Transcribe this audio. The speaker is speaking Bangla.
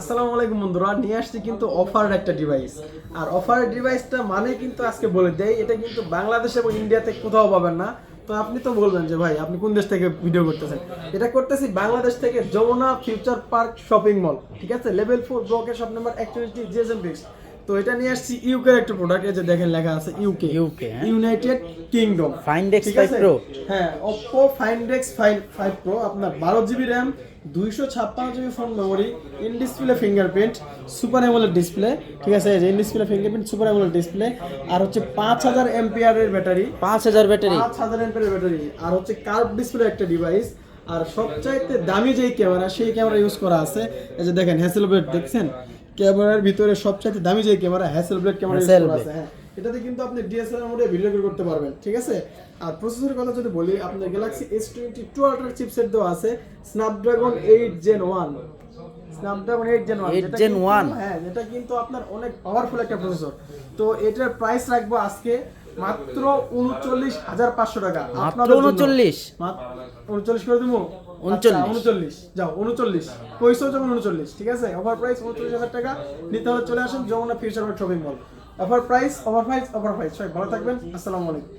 আসসালামু আলাইকুম বন্ধুরা, নিয়ে আসছি কিন্তু অফার একটা ডিভাইস। আর অফার ডিভাইসটা মানে কিন্তু আজকে বলে দেয়, এটা কিন্তু বাংলাদেশ এবং ইন্ডিয়াতে কোথাও পাবেন না। তো আপনি তো বলবেন যে ভাই আপনি কোন দেশ থেকে ভিডিও করতেছেন। এটা করতেছি বাংলাদেশ থেকে, Jamuna Future Park shopping mall, ঠিক আছে, লেভেল 4 ব্লকের শপ নাম্বার 41 জিএসএম ব্রিক্স। তো এটা নিয়ে আসছি ইউকের একটা প্রোডাক্ট, এই যে দেখেন লেখা আছে UK, United kingdom. Find X5 ঠিক আছে? Pro। হ্যাঁ, Oppo Find X5 Pro, আপনার 12 GB RAM, 256 GB phone memory, in display fingerprint, super AMOLED display, ঠিক আছে, এই যে in display fingerprint, super AMOLED display, আর হচ্ছে 5000 এমপিআর এর ব্যাটারি, 5000 ব্যাটারি। 5000 এমপিআর এর ব্যাটারি, আর হচ্ছে কার্ভ ডিসপ্লে একটা ডিভাইস। আর সবচাইতে দামি যেই ক্যামেরা, সেই ক্যামেরা ইউজ করা আছে। এই যে দেখেন হ্যাসেলব্লেড, দেখছেন ক্যামেরার ভিতরে সবচাইতে দামি যেই ক্যামেরা, হ্যাসেলব্লেড ক্যামেরা ইউজ করা আছে। হ্যাঁ, এটাতে কিন্তু আপনি ডিএসএলআর মোডে ভিডিও রেকর্ড করতে পারবেন, ঠিক আছে। আর প্রসেসরের কথা যদি বলি, আপনার গ্যালাক্সি S22 আল্ট্রা চিপসেট দেওয়া আছে, Snapdragon 8 Gen 1, Snapdragon 8 Gen 1, 8 Gen 1। হ্যাঁ, যেটা কিন্তু আপনার অনেক পাওয়ারফুল একটা প্রসেসর। তো এটার প্রাইস রাখবো আজকে মাত্র 39,500 টাকা। মাত্র 39? 39 করে দেবো। 39 যাও, 39 পয়সা যখন 39, ঠিক আছে। অফার প্রাইস 39,000 টাকা। নিতে হলে চলে আসেন Jamuna Future shopping mall. Offer price সবাই ভালো থাকবেন। আসসালামু আলাইকুম।